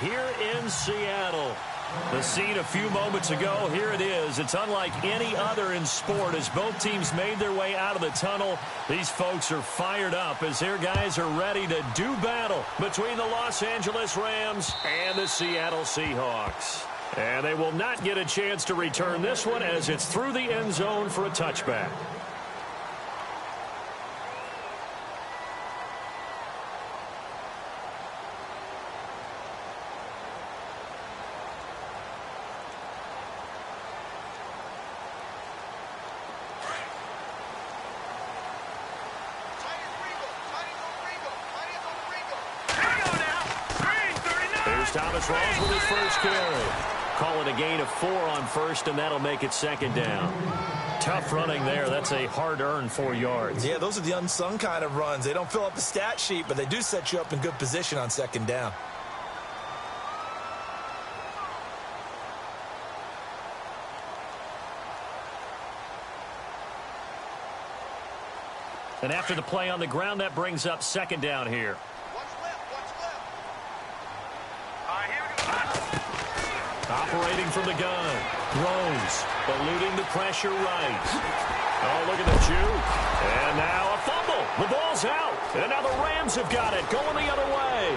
here in Seattle. The scene a few moments ago, here it is. It's unlike any other in sport as both teams made their way out of the tunnel. These folks are fired up as their guys are ready to do battle between the Los Angeles Rams and the Seattle Seahawks. And they will not get a chance to return this one as it's through the end zone for a touchback. Thomas Rawls with his first carry. Call it a gain of 4 on first, and that'll make it second down. Tough running there. That's a hard-earned 4 yards. Yeah, those are the unsung kind of runs. They don't fill up the stat sheet, but they do set you up in good position on second down. And after the play on the ground, that brings up second down here. Operating from the gun. Throws. Eluding the pressure right. Oh, look at the juke. And now a fumble. The ball's out. And now the Rams have got it. Going the other way.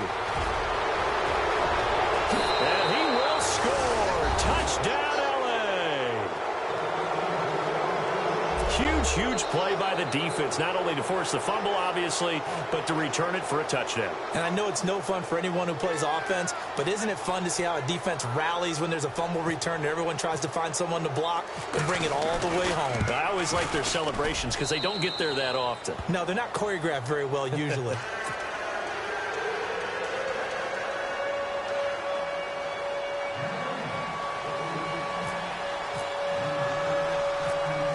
And he will score. Touchdown, Huge play by the defense, not only to force the fumble, obviously, but to return it for a touchdown. And I know it's no fun for anyone who plays offense, but isn't it fun to see how a defense rallies when there's a fumble return and everyone tries to find someone to block and bring it all the way home? I always like their celebrations because they don't get there that often. No, they're not choreographed very well usually.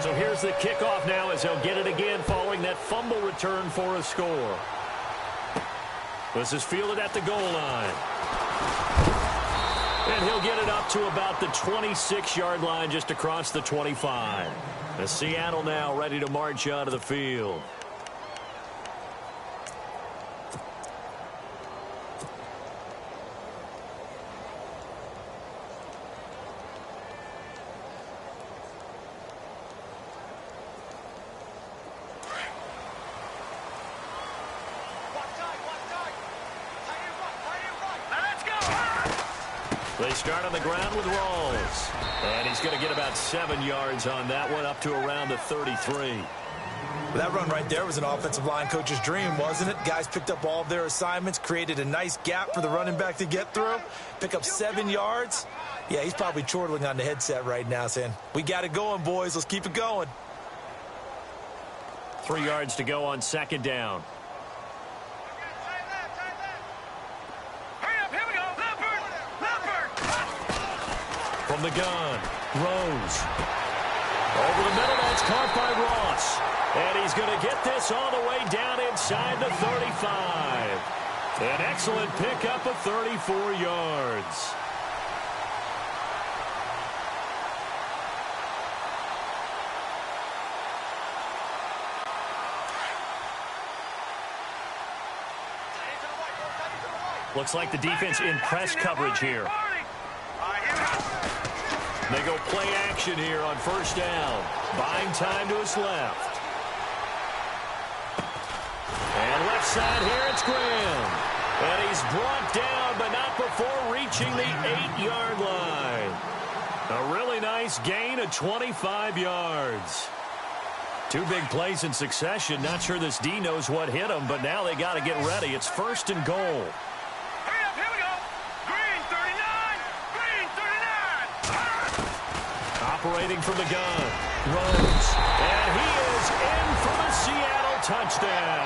So here's the kickoff now as they'll get it again following that fumble return for a score. This is fielded at the goal line. And he'll get it up to about the 26-yard line just across the 25. The Seattle now ready to march out of the field. They start on the ground with Rawls. And he's going to get about 7 yards on that one, up to around the 33. Well, that run right there was an offensive line coach's dream, wasn't it? Guys picked up all of their assignments, created a nice gap for the running back to get through, pick up 7 yards. Yeah, he's probably chortling on the headset right now saying, we got it going, boys. Let's keep it going. 3 yards to go on second down. From the gun, Rose. Over the middle, that's caught by Ross. And he's going to get this all the way down inside the 35. An excellent pickup of 34 yards. Looks like the defense in press coverage here. They go play action here on first down. Buying time to his left. And left side here, it's Graham. And he's brought down, but not before reaching the 8-yard line. A really nice gain of 25 yards. 2 big plays in succession. Not sure this D knows what hit him, but now they got to get ready. It's first and goal. Operating from the gun, Rose, and he is in for the Seattle touchdown.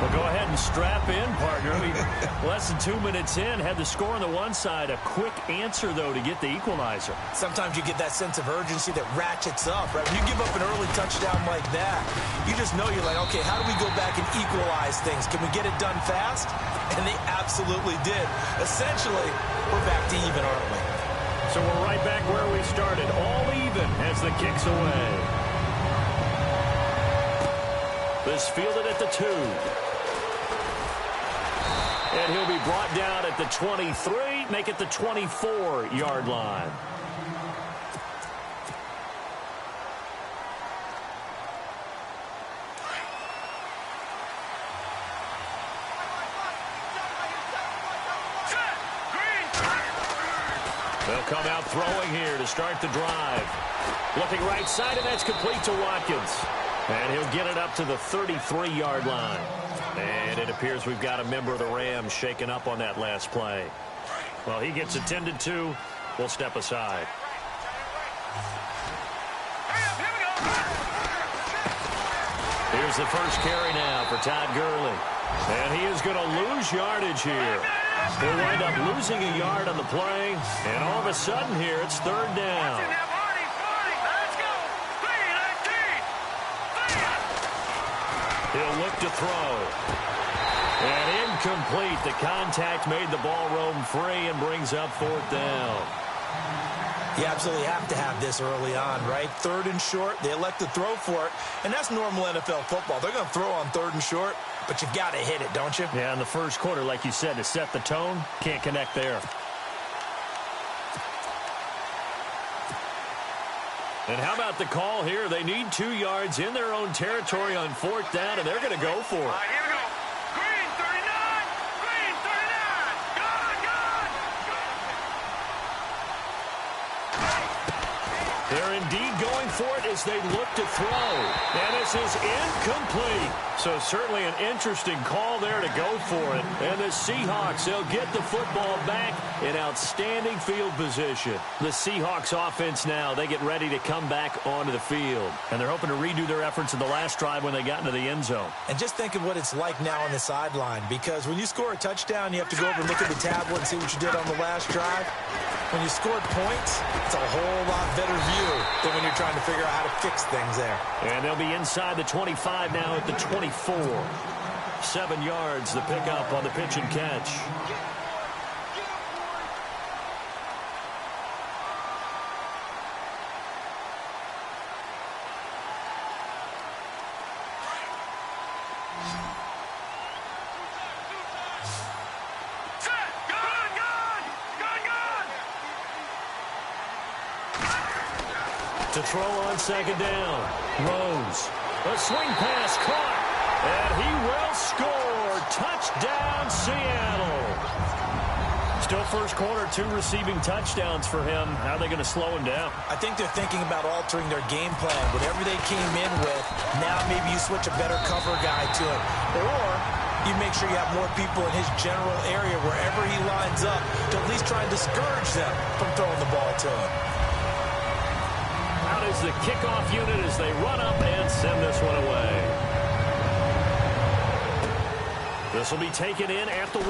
Well, go ahead and strap in, partner. I mean, less than 2 minutes in, had the score on the one side. A quick answer, though, to get the equalizer. Sometimes you get that sense of urgency that ratchets up, right? When you give up an early touchdown like that, you just know you're like, okay, how do we go back and equalize things? Can we get it done fast? And they absolutely did. Essentially, we're back to even, aren't we? So we're right back where we started, all even as the kick's away. This fielded at the 2. And he'll be brought down at the 23, make it the 24-yard line. They'll come out throwing here to start the drive. Looking right side, and that's complete to Watkins. And he'll get it up to the 33-yard line. And it appears we've got a member of the Rams shaken up on that last play. Well, he gets attended to. We'll step aside. Here's the first carry now for Todd Gurley. And he is going to lose yardage here. He'll wind up losing a yard on the play. And all of a sudden here, it's third down. He'll look to throw. And incomplete. The contact made the ball roam free and brings up fourth down. You absolutely have to have this early on, right? Third and short, they elect to throw for it, and that's normal NFL football. They're going to throw on third and short, but you've got to hit it, don't you? Yeah, in the first quarter, like you said, to set the tone, can't connect there. And how about the call here? They need 2 yards in their own territory on fourth down, and they're going to go for it. Here we go. Green 39. Green 39. Gone. They're indeed going for it as they look to throw. And this is incomplete. So certainly an interesting call there to go for it. And the Seahawks, they'll get the football back in outstanding field position. The Seahawks offense now, they get ready to come back onto the field. And they're hoping to redo their efforts in the last drive when they got into the end zone. And just think of what it's like now on the sideline, because when you score a touchdown, you have to go over and look at the tablet and see what you did on the last drive. When you scored points, it's a whole lot better view than when you're trying to figure out how to fix things there. And they'll be inside the 25 now at the 24. 7 yards the pickup on the pitch and catch. To throw on second down. Rose. A swing pass caught. And he will score. Touchdown, Seattle. Still first quarter, 2 receiving touchdowns for him. How are they going to slow him down? I think they're thinking about altering their game plan. Whatever they came in with, now maybe you switch a better cover guy to it. Or you make sure you have more people in his general area wherever he lines up to at least try and discourage them from throwing the ball to him. Out is the kickoff unit as they run up and send this one away. This will be taken in at the 1.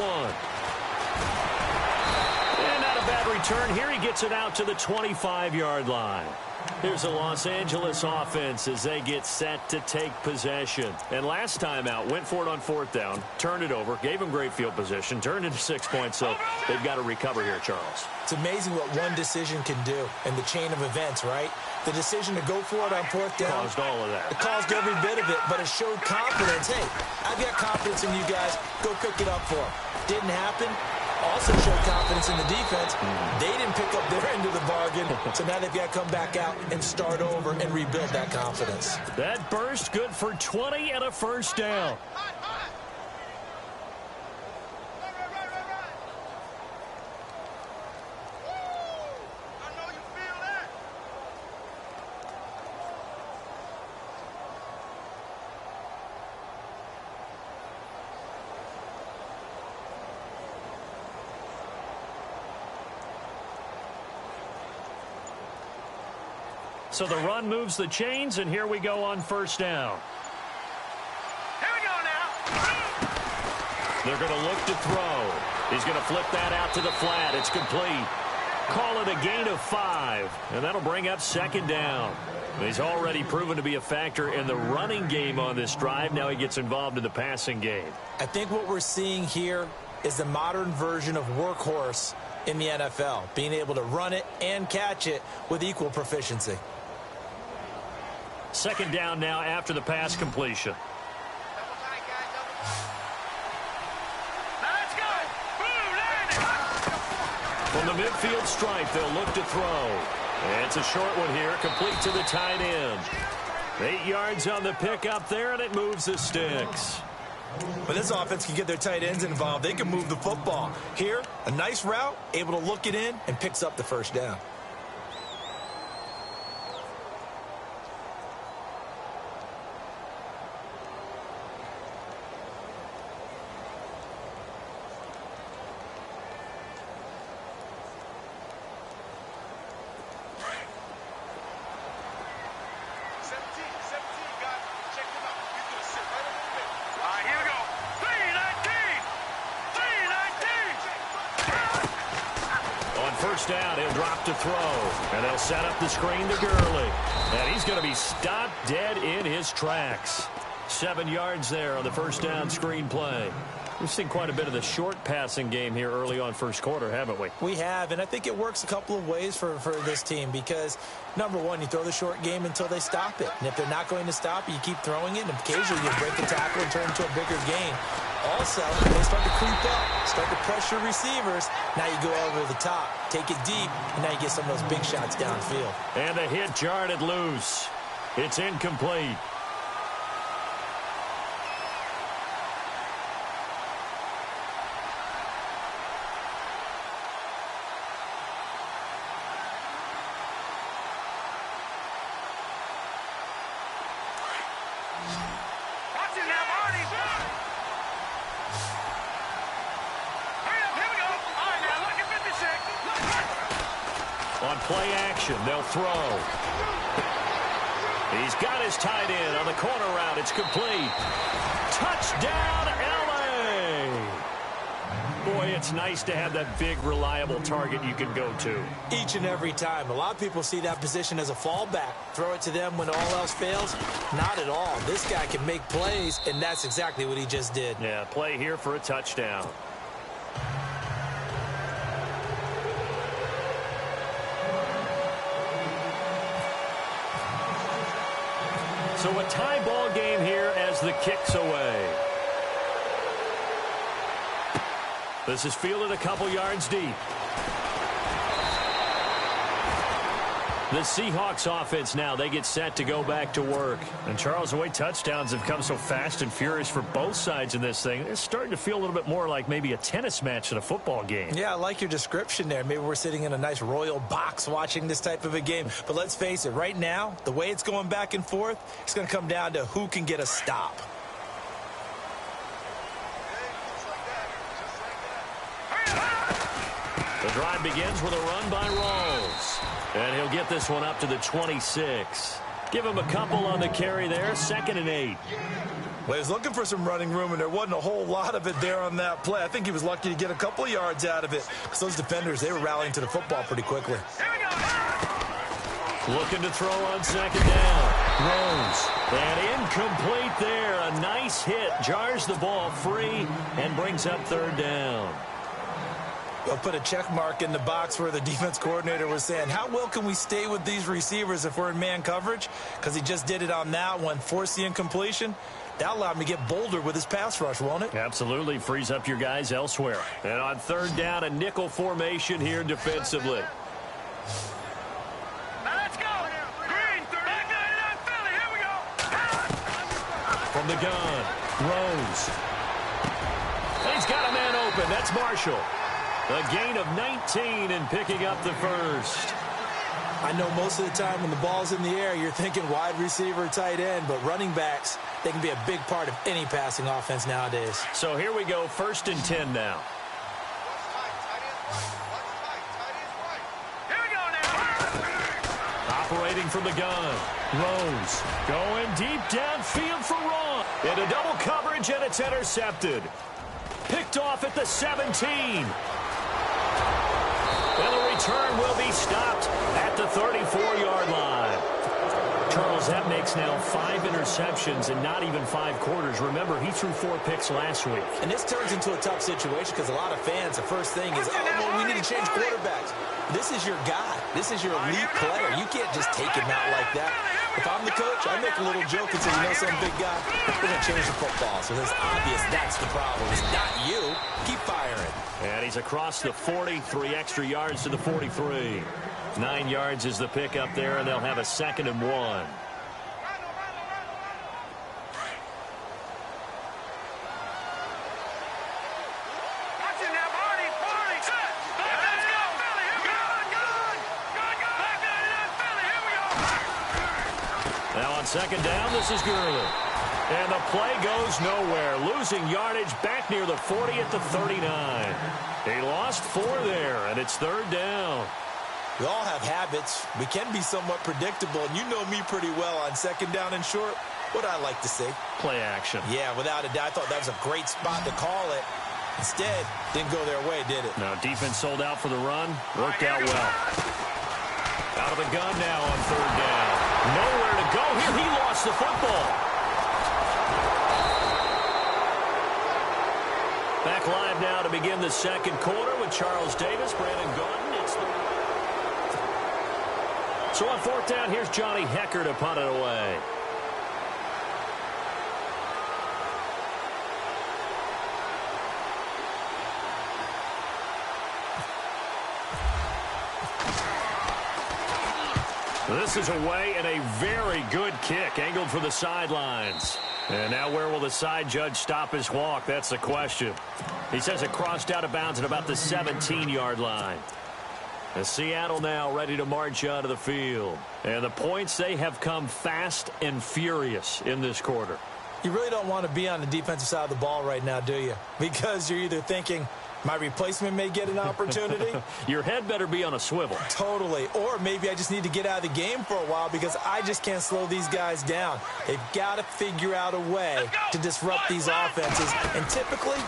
And not a bad return. Here he gets it out to the 25-yard line. Here's the Los Angeles offense as they get set to take possession. And last time out, went for it on fourth down, turned it over, gave him great field position, turned into 6 points, so they've got to recover here, Charles. It's amazing what one decision can do in the chain of events, right? The decision to go for it on fourth down. Caused all of that. It caused every bit of it, but it showed confidence. Hey, I've got confidence in you guys. Go cook it up for them. Didn't happen. Also showed confidence in the defense. They didn't pick up their end of the bargain, so now they've got to come back out and start over and rebuild that confidence. That burst good for 20 and a first down. So the run moves the chains, and here we go on first down. Here we go now. They're going to look to throw. He's going to flip that out to the flat. It's complete. Call it a gain of 5, and that'll bring up second down. He's already proven to be a factor in the running game on this drive. Now he gets involved in the passing game. I think what we're seeing here is the modern version of workhorse in the NFL, being able to run it and catch it with equal proficiency. Second down now after the pass completion. Now let's go. From the midfield stripe, they'll look to throw. And it's a short one here, complete to the tight end. 8 yards on the pickup there, and it moves the sticks. When this offense can get their tight ends involved, they can move the football. Here, a nice route, able to look it in, and picks up the first down. First down, he'll drop to throw, and they'll set up the screen to Gurley. And he's going to be stopped dead in his tracks. 7 yards there on the first down screen play. We've seen quite a bit of the short passing game here early on first quarter, haven't we? We have, and I think it works a couple of ways for this team because, number one, you throw the short game until they stop it. And if they're not going to stop it, you keep throwing it, and occasionally you break the tackle and turn it into a bigger gain. Also, they start to creep up, start to pressure receivers. Now you go over the top, take it deep, and now you get some of those big shots downfield. And the hit jarred loose. It's incomplete. On play action, they'll throw. He's got his tight end on the corner route. It's complete. Touchdown, L.A. Boy, it's nice to have that big, reliable target you can go to. Each and every time. A lot of people see that position as a fallback. Throw it to them when all else fails. Not at all. This guy can make plays, and that's exactly what he just did. Yeah, play here for a touchdown. So a tie ball game here as the kick's away. This is fielded a couple yards deep. The Seahawks offense now, they get set to go back to work. And Charles, the way touchdowns have come so fast and furious for both sides in this thing, it's starting to feel a little bit more like maybe a tennis match than a football game. Yeah, I like your description there. Maybe we're sitting in a nice royal box watching this type of a game. But let's face it, right now, the way it's going back and forth, it's going to come down to who can get a stop. The drive begins with a run by Rawls. And he'll get this one up to the 26. Give him a couple on the carry there, 2nd and 8. Well, he was looking for some running room, and there wasn't a whole lot of it there on that play. I think he was lucky to get a couple of yards out of it because those defenders, they were rallying to the football pretty quickly. Looking to throw on 2nd down. Rose. And incomplete there. A nice hit. Jars the ball free and brings up 3rd down. I'll put a check mark in the box where the defense coordinator was saying, how well can we stay with these receivers if we're in man coverage? Because he just did it on that one, forced the incompletion. That allowed him to get bolder with his pass rush, won't it? Absolutely. Frees up your guys elsewhere. And on 3rd down, a nickel formation here defensively. Now let's go. Green, back on Philly. Here we go. From the gun, Rose. And he's got a man open. That's Marshall. A gain of 19 and picking up the first. I know most of the time when the ball's in the air, you're thinking wide receiver, tight end, but running backs, they can be a big part of any passing offense nowadays. So here we go, 1st and 10 now. Here we go now. Operating from the gun. Rose going deep downfield for Ron. Into double coverage, and it's intercepted. Picked off at the 17. And the return will be stopped at the 34-yard line. Charles, that makes now 5 interceptions in not even 5 quarters. Remember, he threw 4 picks last week. And this turns into a tough situation because a lot of fans, the first thing is, oh, well, we need to change quarterbacks. This is your guy. This is your elite player. You can't just take him out like that. If I'm the coach, I make a little joke and say, you know, some big guy, we're going to change the football. So it's obvious that's the problem. It's not you. Keep firing. And he's across the 40, 3 extra yards to the 43. 9 yards is the pickup there, and they'll have a 2nd and 1. Now on 2nd down, this is Gurley. And the play goes nowhere. Losing yardage back near the 40 at the 39. He lost 4 there, and it's 3rd down. We all have habits. We can be somewhat predictable, and you know me pretty well on 2nd down and short. What I like to see. Play action. Yeah, without a doubt. I thought that was a great spot to call it. Instead, didn't go their way, did it? Now, defense sold out for the run. Worked out well. Out of the gun now on 3rd down. Nowhere to go here. He lost the football. Back live now to begin the 2nd quarter with Charles Davis, Brandon Gordon. So on 4th down, here's Johnny Hecker to punt it away. This is away and a very good kick angled for the sidelines. And now where will the side judge stop his walk? That's the question. He says it crossed out of bounds at about the 17-yard line. And Seattle now ready to march out of the field. And the points, they have come fast and furious in this quarter. You really don't want to be on the defensive side of the ball right now, do you? Because you're either thinking, my replacement may get an opportunity. Your head better be on a swivel. Totally. Or maybe I just need to get out of the game for a while because I just can't slow these guys down. They've got to figure out a way to disrupt these offenses. And typically,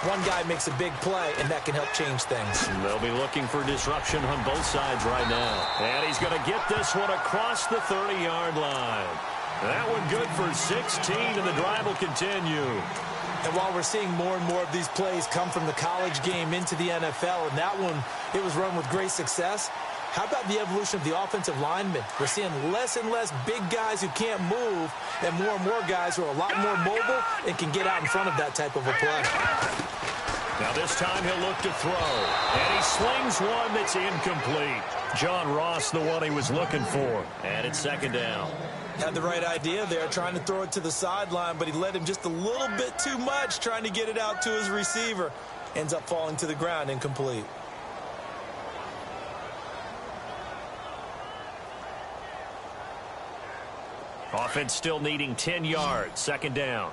one guy makes a big play, and that can help change things. They'll be looking for disruption on both sides right now. And he's going to get this one across the 30-yard line. That one good for 16, and the drive will continue. And while we're seeing more and more of these plays come from the college game into the NFL, and that one, it was run with great success, how about the evolution of the offensive linemen? We're seeing less and less big guys who can't move and more guys who are a lot more mobile and can get out in front of that type of a play. Now this time he'll look to throw. And he slings one that's incomplete. John Ross, the one he was looking for. And it's 2nd down. Had the right idea there, trying to throw it to the sideline, but he led him just a little bit too much, trying to get it out to his receiver. Ends up falling to the ground, incomplete. Offense still needing 10 yards. 2nd down.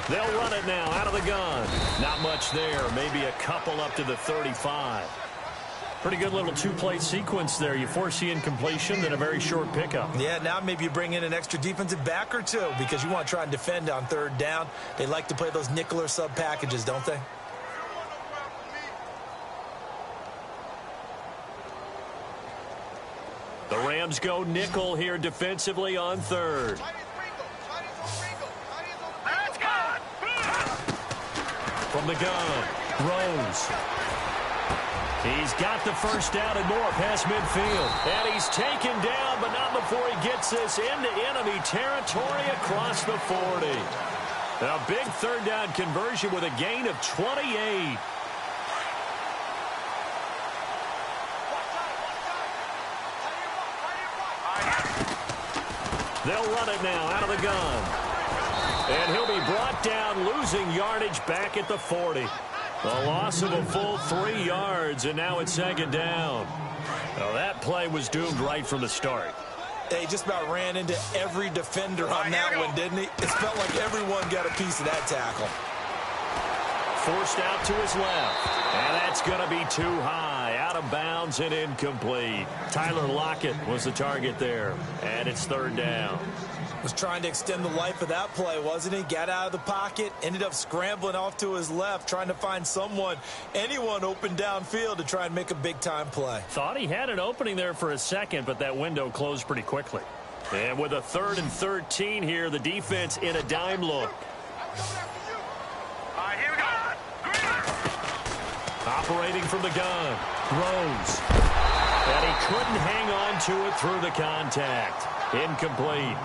They'll run it now out of the gun. Not much there. Maybe a couple up to the 35. Pretty good little 2-play sequence there. You force the incompletion, then a very short pickup. Yeah, now maybe you bring in an extra defensive back or two because you want to try and defend on 3rd down. They like to play those nickel or sub packages, don't they? The Rams go nickel here defensively on 3rd. From the gun, Rose. He's got the 1st down and more past midfield. And he's taken down, but not before he gets this into enemy territory across the 40. A big 3rd down conversion with a gain of 28. They'll run it now out of the gun. And he'll be brought down, losing yardage back at the 40. A loss of a full 3 yards, and now it's 2nd down. Well, that play was doomed right from the start. He just about ran into every defender on that one, didn't he? It felt like everyone got a piece of that tackle. Forced out to his left, and that's going to be too high. Out of bounds and incomplete. Tyler Lockett was the target there, and it's 3rd down. Was trying to extend the life of that play, wasn't he? Got out of the pocket, ended up scrambling off to his left, trying to find anyone open downfield to try and make a big-time play. Thought he had an opening there for a second, but that window closed pretty quickly. And with a 3rd and 13 here, the defense in a dime look. All right, here we go. Operating from the gun, Rose. And he couldn't hang on to it through the contact. Incomplete.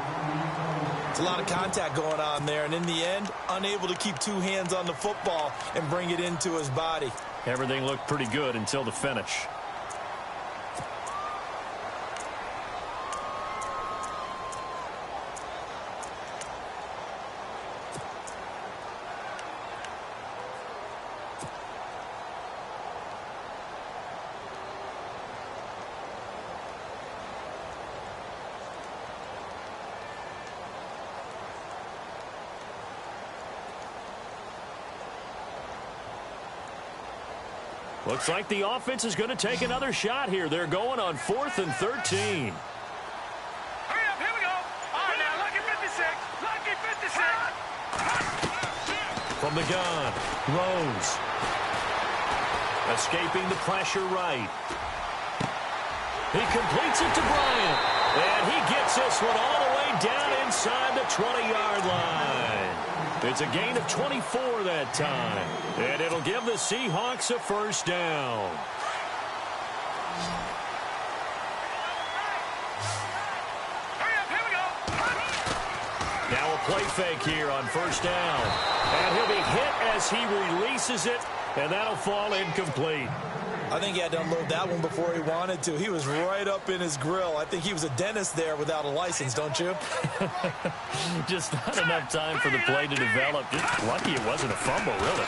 It's a lot of contact going on there, and in the end, unable to keep two hands on the football and bring it into his body. Everything looked pretty good until the finish. Looks like the offense is going to take another shot here. They're going on 4th and 13. Hurry up, here we go. All right, now, lucky 56. Lucky 56. From the gun, Rose. Escaping the pressure right. He completes it to Bryant. And he gets this one all the way down inside the 20-yard line. It's a gain of 24 that time. And it'll give the Seahawks a first down. Hurry up, here we go. Now a play fake here on first down. And he'll be hit as he releases it. And that'll fall incomplete. I think he had to unload that one before he wanted to. He was right up in his grill. I think he was a dentist there without a license, don't you? Just not enough time for the play to develop. Just lucky it wasn't a fumble, really.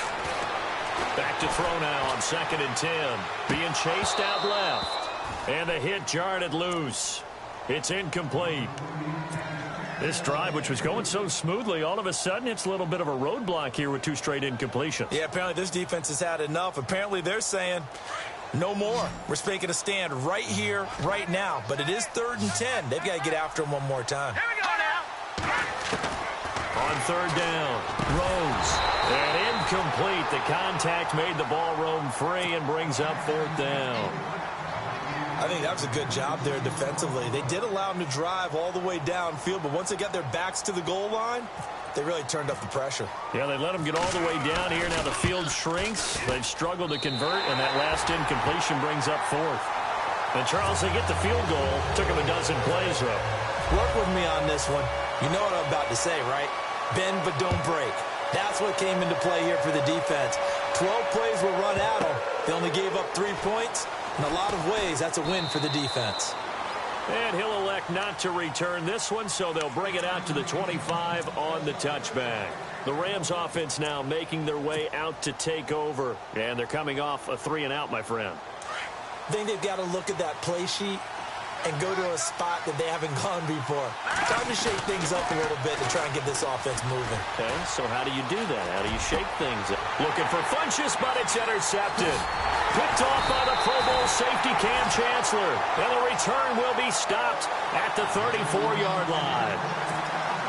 Back to throw now on 2nd and 10. Being chased out left. And the hit jarred it loose. It's incomplete. This drive, which was going so smoothly, all of a sudden it's a little bit of a roadblock here with 2 straight incompletions. Yeah, apparently this defense has had enough. Apparently they're saying no more. We're making a stand right here, right now. But it is 3rd and 10. They've got to get after him one more time. Here we go now. On 3rd down, Rose. And incomplete. The contact made the ball roam free and brings up 4th down. I think that was a good job there defensively. They did allow him to drive all the way downfield, but once they got their backs to the goal line, they really turned up the pressure. Yeah, they let him get all the way down here. Now the field shrinks. They've struggled to convert, and that last incompletion brings up 4th. And, Charles, they get the field goal. Took him a dozen plays, though. Work with me on this one. You know what I'm about to say, right? Bend but don't break. That's what came into play here for the defense. 12 plays were run at them. They only gave up 3 points. In a lot of ways, that's a win for the defense. And he'll elect not to return this one, so they'll bring it out to the 25 on the touchback. The Rams offense now making their way out to take over. And they're coming off a 3-and-out, my friend. I think they've got to look at that play sheet and go to a spot that they haven't gone before. Time to shake things up a little bit to try and get this offense moving. Okay, so how do you do that? How do you shake things up? Looking for Funchess, but it's intercepted. Picked off by the Pro Bowl safety Cam Chancellor. And the return will be stopped at the 34-yard line.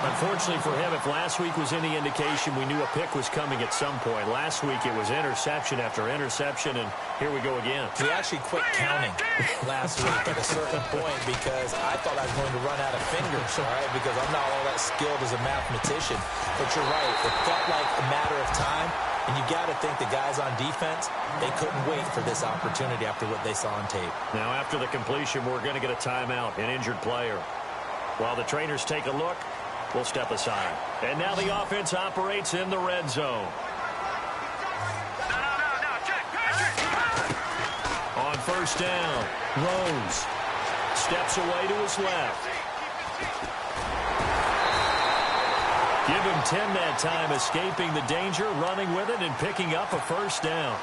Unfortunately for him, if last week was any indication, we knew a pick was coming at some point. Last week it was interception after interception, and here we go again. We actually quit counting last week at a certain point because I thought I was going to run out of fingers, all right, because I'm not all that skilled as a mathematician. But you're right. It felt like a matter of time, and you got to think the guys on defense, they couldn't wait for this opportunity after what they saw on tape. Now, after the completion, we're going to get a timeout, an injured player. While the trainers take a look, we'll step aside. And now the offense operates in the red zone. No, check. On first down, Rose steps away to his left. Give him 10 that time, escaping the danger, running with it, and picking up a first down.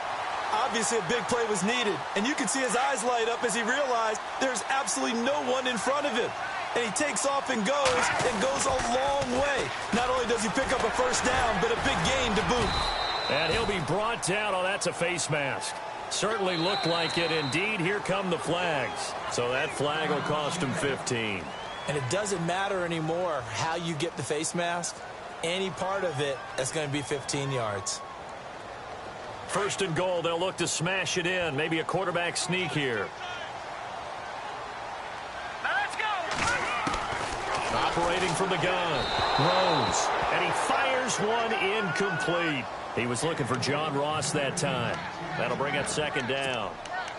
Obviously, a big play was needed, and you can see his eyes light up as he realized there's absolutely no one in front of him. And he takes off and goes a long way. Not only does he pick up a first down, but a big gain to boot. And he'll be brought down. Oh, that's a face mask. Certainly looked like it. Indeed, here come the flags. So that flag will cost him 15. And it doesn't matter anymore how you get the face mask. Any part of it, that's going to be 15 yards. First and goal, they'll look to smash it in. Maybe a quarterback sneak here. Operating from the gun, Rose, and he fires one incomplete. He was looking for John Ross that time. That'll bring up second down.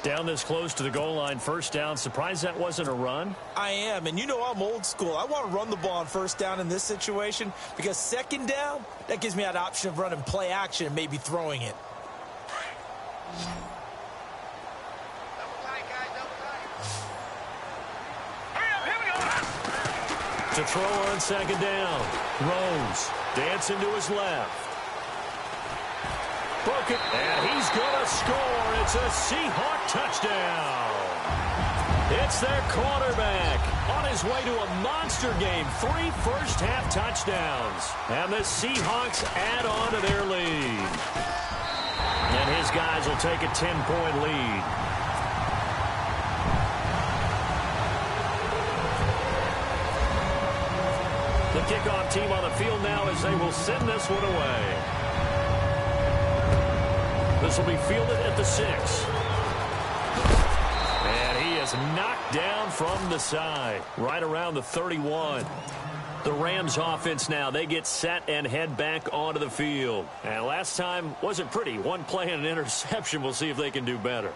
Down this close to the goal line, first down. Surprised that wasn't a run? I am, and you know I'm old school. I want to run the ball on first down in this situation because second down, that gives me that option of running play action and maybe throwing it. To throw on second down. Rose dancing to his left. Broke it, and he's going to score. It's a Seahawk touchdown. It's their quarterback on his way to a monster game. 3 first-half touchdowns. And the Seahawks add on to their lead. And his guys will take a 10-point lead. The kickoff team on the field now as they will send this one away. This will be fielded at the 6. And he is knocked down from the side, right around the 31. The Rams offense now, they get set and head back onto the field. And last time wasn't pretty. One play and an interception. We'll see if they can do better.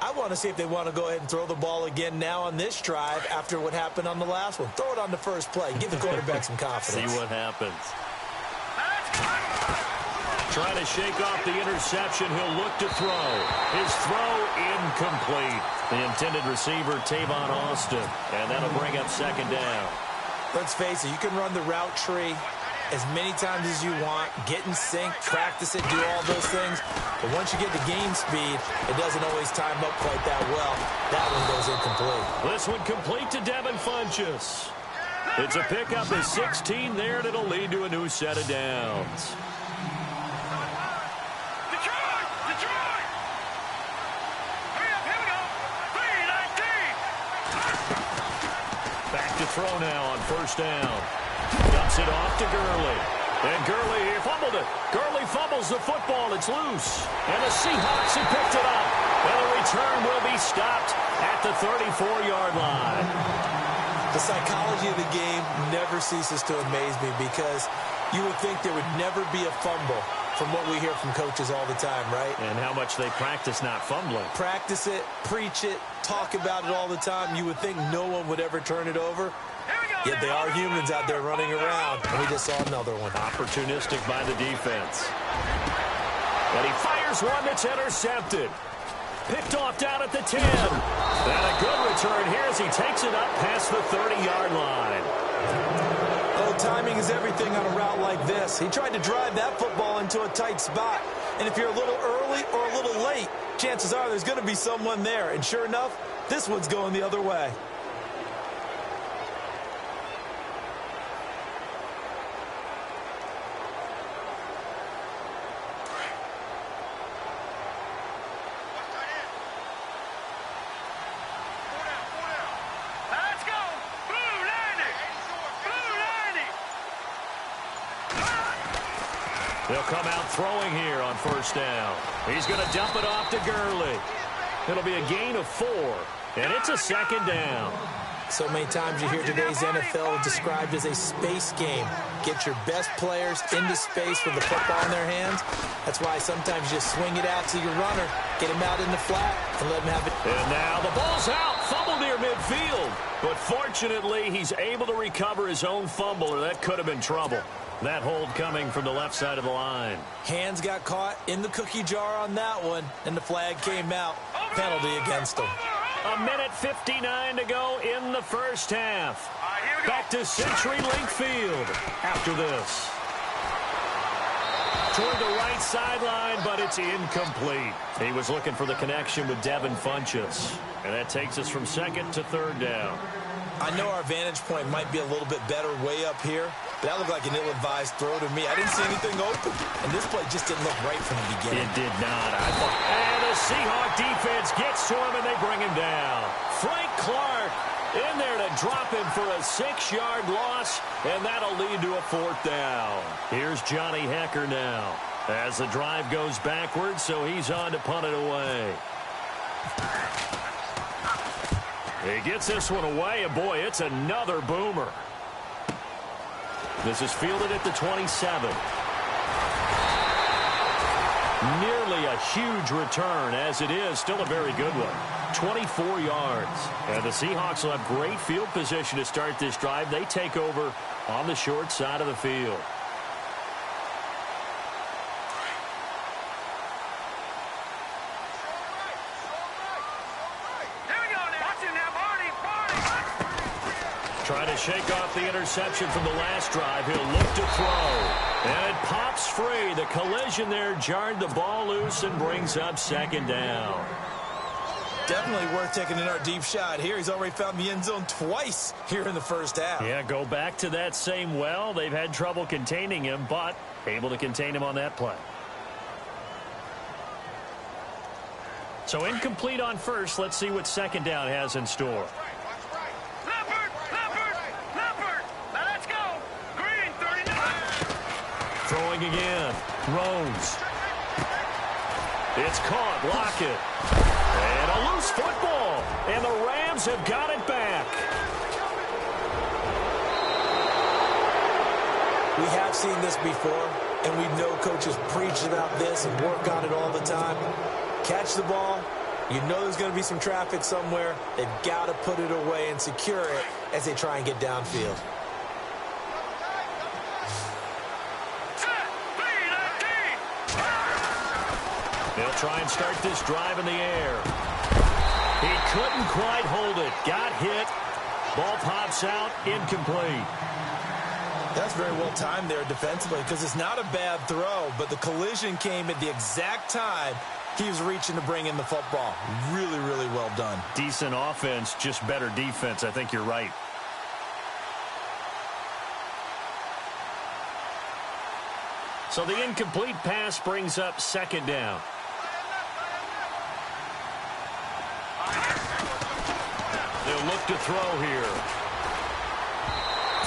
I want to see if they want to go ahead and throw the ball again now on this drive after what happened on the last one. Throw it on the first play. Give the quarterback some confidence. See what happens. Trying to shake off the interception. He'll look to throw. His throw incomplete. The intended receiver, Tavon Austin. And that'll bring up second down. Let's face it, you can run the route tree as many times as you want, get in sync, practice it, do all those things. But once you get the game speed, it doesn't always time up quite that well. That one goes incomplete. This one complete to Devin Funchess. It's a pickup of 16 there, and it'll lead to a new set of downs. Detroit! Hurry up, here we go. 3-19. Back to throw now on first down. Dumps it off to Gurley. And Gurley fumbled it. Gurley fumbles the football. It's loose. And the Seahawks have picked it up. And the return will be stopped at the 34-yard line. The psychology of the game never ceases to amaze me because you would think there would never be a fumble from what we hear from coaches all the time, right? And how much they practice not fumbling. Practice it, preach it, talk about it all the time. You would think no one would ever turn it over. Yet they are humans out there running around. And we just saw another one. Opportunistic by the defense. And he fires one that's intercepted. Picked off down at the 10. And a good return here as he takes it up past the 30-yard line. Oh, timing is everything on a route like this. He tried to drive that football into a tight spot. And if you're a little early or a little late, chances are there's going to be someone there. And sure enough, this one's going the other way. They'll come out throwing here on first down. He's going to dump it off to Gurley. It'll be a gain of 4, and it's a second down. So many times you hear today's NFL described as a space game. Get your best players into space with the football in their hands. That's why sometimes you just swing it out to your runner, get him out in the flat, and let him have it. And now the ball's out. Fumble near midfield. But fortunately, he's able to recover his own fumble, or that could have been trouble. That hold coming from the left side of the line. Hands got caught in the cookie jar on that one, and the flag came out. Penalty against him. 1:59 to go in the first half. Back to CenturyLink Field after this. Toward the right sideline, but it's incomplete. He was looking for the connection with Devin Funchess. And that takes us from second to third down. I know our vantage point might be a little bit better way up here, but that looked like an ill-advised throw to me. I didn't see anything open, and this play just didn't look right from the beginning. It did not. And the Seahawk defense gets to him, and they bring him down. Frank Clark in there to drop him for a 6-yard loss, and that'll lead to a 4th down. Here's Johnny Hecker now as the drive goes backwards, so he's on to punt it away. He gets this one away, and boy, it's another boomer. This is fielded at the 27. Nearly a huge return. As it is, still a very good one. 24 yards. And the Seahawks will have great field position to start this drive. They take over on the short side of the field. Trying to shake off the interception from the last drive. He'll look to throw. And it pops free. The collision there jarred the ball loose and brings up second down. Definitely worth taking another deep shot here. He's already found the end zone twice here in the first half. Yeah, go back to that same well. They've had trouble containing him, but able to contain him on that play. So incomplete on first. Let's see what second down has in store. Throwing again. Rose. It's caught. Lockett. And a loose football. And the Rams have got it back. We have seen this before, and we know coaches preach about this and work on it all the time. Catch the ball. You know there's going to be some traffic somewhere. They've got to put it away and secure it as they try and get downfield. They'll try and start this drive in the air. He couldn't quite hold it. Got hit. Ball pops out. Incomplete. That's very well timed there defensively because it's not a bad throw, but the collision came at the exact time he was reaching to bring in the football. Really, really well done. Decent offense, just better defense. I think you're right. So the incomplete pass brings up second down. They'll look to throw here.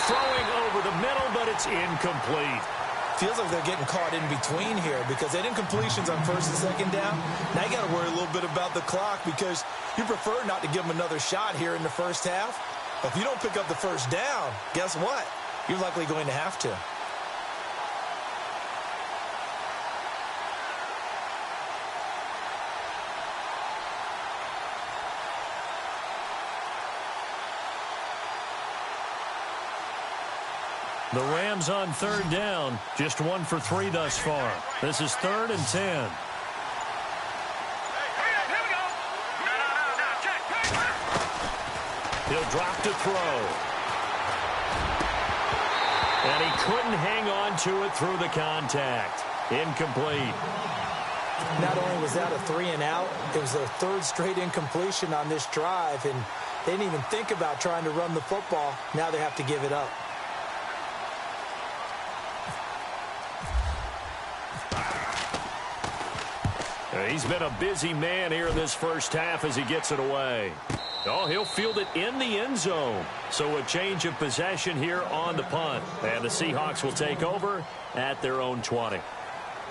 Throwing over the middle, but it's incomplete. Feels like they're getting caught in between here because they had incompletions on first and second down. Now you got to worry a little bit about the clock because you prefer not to give them another shot here in the first half. But if you don't pick up the first down, guess what? You're likely going to have to. The Rams on third down. Just 1 for 3 thus far. This is 3rd and 10. He'll drop to throw. And he couldn't hang on to it through the contact. Incomplete. Not only was that a 3 and out, it was their 3rd straight incompletion on this drive, and they didn't even think about trying to run the football. Now they have to give it up. He's been a busy man here in this first half as he gets it away. Oh, he'll field it in the end zone. So a change of possession here on the punt. And the Seahawks will take over at their own 20.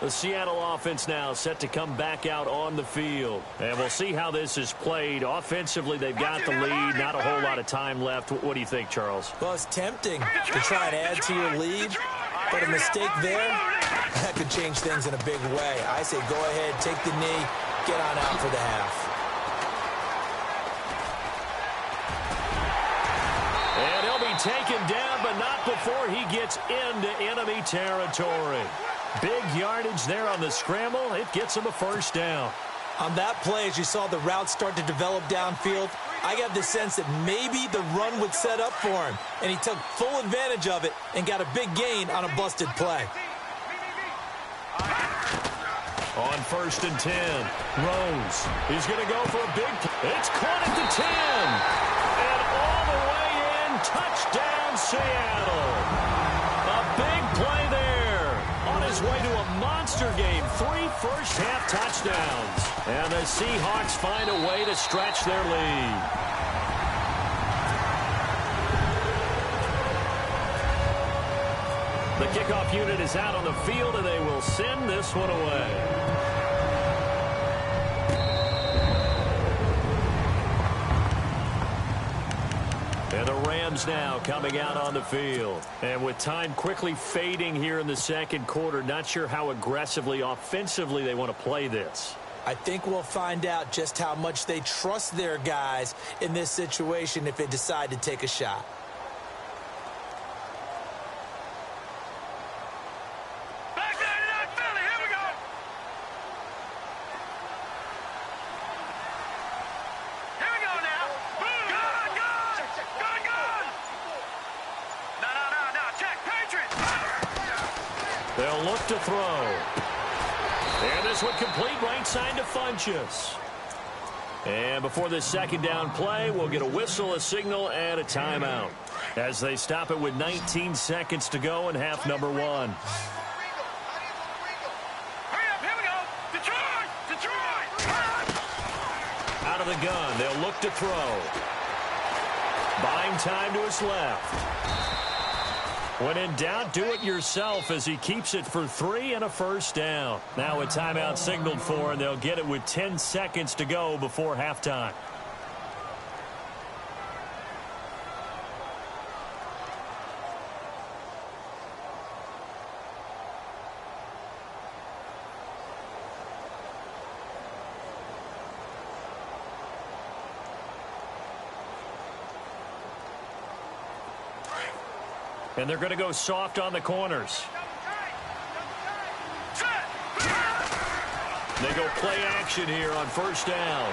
The Seattle offense now set to come back out on the field. And we'll see how this is played. Offensively, they've got the lead. Not a whole lot of time left. What do you think, Charles? Well, it's tempting to try and add to your lead. But a mistake there, that could change things in a big way. I say go ahead, take the knee, get on out for the half. And he'll be taken down, but not before he gets into enemy territory. Big yardage there on the scramble. It gets him a first down. On that play, as you saw the route start to develop downfield, I got the sense that maybe the run would set up for him, and he took full advantage of it and got a big gain on a busted play. On 1st and 10, Rose. He's going to go for a big play. It's caught at the 10. And all the way in, touchdown Seattle. A big play there. On his way to a monster game, 3 first-half touchdowns. And the Seahawks find a way to stretch their lead. The kickoff unit is out on the field, and they will send this one away. And the Rams Rams now coming out on the field. And with time quickly fading here in the second quarter, not sure how aggressively, offensively they want to play this. I think we'll find out just how much they trust their guys in this situation if they decide to take a shot. They'll look to throw. And this one complete, right side to Funchess. And before this second down play, we'll get a whistle, a signal, and a timeout as they stop it with 19 seconds to go in half number one. Hurry up, here we go. Detroit! Out of the gun, they'll look to throw. Buying time to his left. When in doubt, do it yourself as he keeps it for 3 and a first down. Now a timeout signaled for, and they'll get it with 10 seconds to go before halftime. And they're going to go soft on the corners. They go play action here on first down.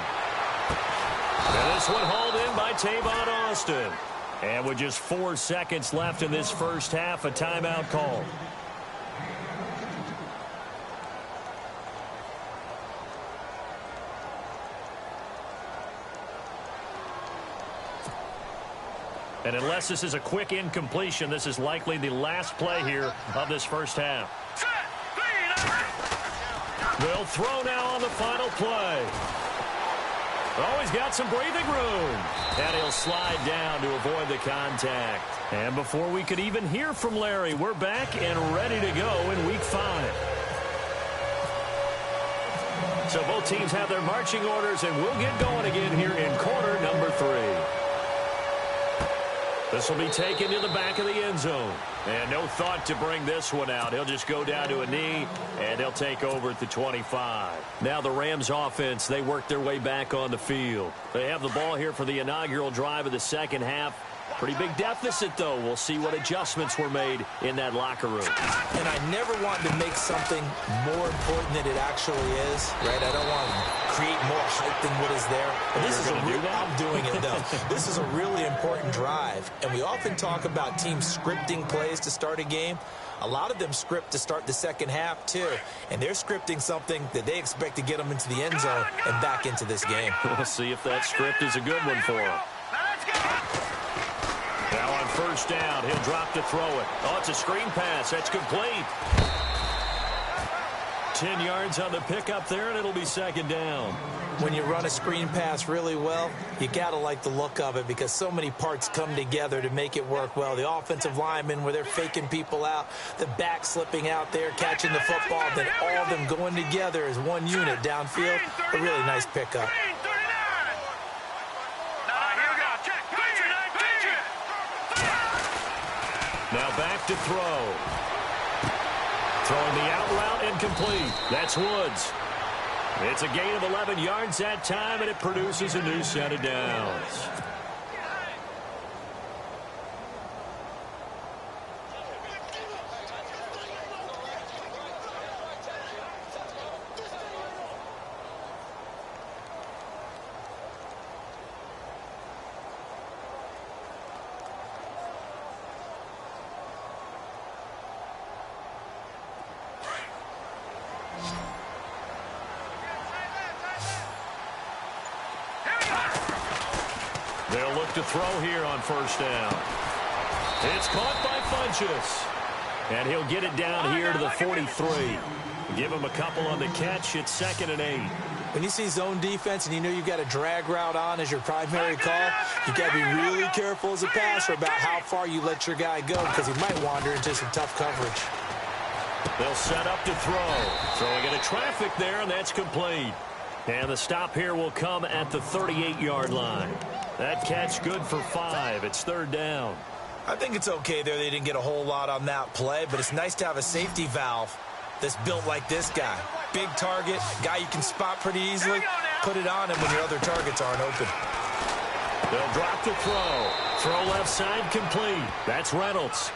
And this one hauled in by Tavon Austin. And with just 4 seconds left in this first half, a timeout call. And unless this is a quick incompletion, this is likely the last play here of this first half. They'll throw now on the final play. Oh, he's got some breathing room. And he'll slide down to avoid the contact. And before we could even hear from Larry, we're back and ready to go in Week 5. So both teams have their marching orders, and we'll get going again here in quarter number 3. This will be taken to the back of the end zone. And no thought to bring this one out. He'll just go down to a knee, and he'll take over at the 25. Now the Rams offense, they work their way back on the field. They have the ball here for the inaugural drive of the second half. Pretty big deficit, though. We'll see what adjustments were made in that locker room. And I never want to make something more important than it actually is, right? I don't want to create more hype than what is there. But this is I'm doing it, though. This is a really important drive. And we often talk about teams scripting plays to start a game. A lot of them script to start the second half, too. And they're scripting something that they expect to get them into the end zone and back into this game. We'll see if that script is a good one for them. Now on first down, he'll drop to throw it. Oh, it's a screen pass. That's complete. 10 yards on the pickup there, and it'll be second down. When you run a screen pass really well, you got to like the look of it because so many parts come together to make it work well. The offensive linemen, where they're faking people out, the back slipping out there, catching the football, then all of them going together as one unit downfield. A really nice pickup. Now back to throw. Throwing the out route incomplete. That's Woods. It's a gain of 11 yards that time, and it produces a new set of downs. They'll look to throw here on first down. It's caught by Funchess. And he'll get it down here to the 43. Give him a couple on the catch. It's 2nd and 8. When you see zone defense and you know you've got a drag route on as your primary call, you've got to be really careful as a passer about how far you let your guy go because he might wander into some tough coverage. They'll set up to throw. Throwing into traffic there, and that's complete. And the stop here will come at the 38-yard line. That catch good for 5. It's third down. I think it's okay there. They didn't get a whole lot on that play, but it's nice to have a safety valve that's built like this guy. Big target, guy you can spot pretty easily. Put it on him when your other targets aren't open. They'll drop the throw. Throw left side complete. That's Reynolds.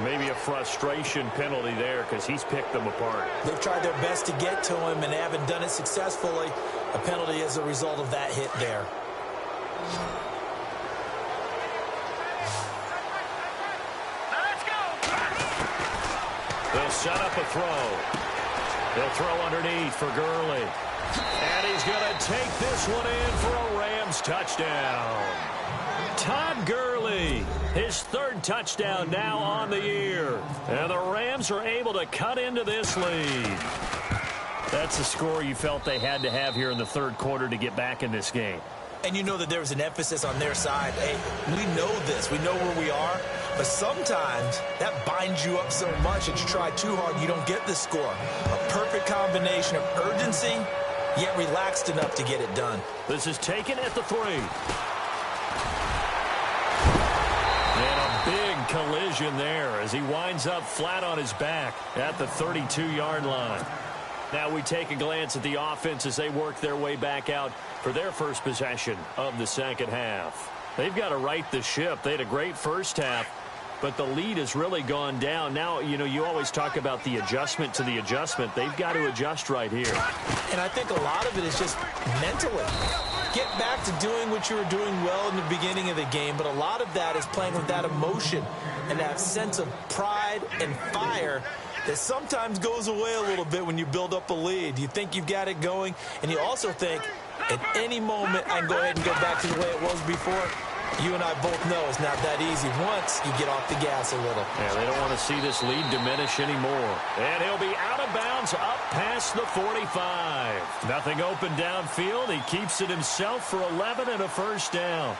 Maybe a frustration penalty there because he's picked them apart. They've tried their best to get to him and they haven't done it successfully. A penalty as a result of that hit there. Let's go. They'll set up a throw. They'll throw underneath for Gurley. And he's going to take this one in for a Rams touchdown. Todd Gurley, his third touchdown now on the year. And the Rams are able to cut into this lead. That's a score you felt they had to have here in the third quarter to get back in this game. And you know that there was an emphasis on their side. Hey, we know this. We know where we are. But sometimes that binds you up so much that you try too hard, you don't get the score. A perfect combination of urgency, yet relaxed enough to get it done. This is taken at the 3. And a big collision there as he winds up flat on his back at the 32-yard line. Now we take a glance at the offense as they work their way back out for their first possession of the second half. They've got to right the ship. They had a great first half, but the lead has really gone down. Now, you know, you always talk about the adjustment to the adjustment. They've got to adjust right here. And I think a lot of it is just mentally. Get back to doing what you were doing well in the beginning of the game, but a lot of that is playing with that emotion and that sense of pride and fire that sometimes goes away a little bit when you build up a lead. You think you've got it going, and you also think at any moment I can go ahead and go back to the way it was before. You and I both know it's not that easy once you get off the gas a little. Yeah, they don't want to see this lead diminish anymore. And he'll be out of bounds up past the 45. Nothing open downfield. He keeps it himself for 11 and a first down.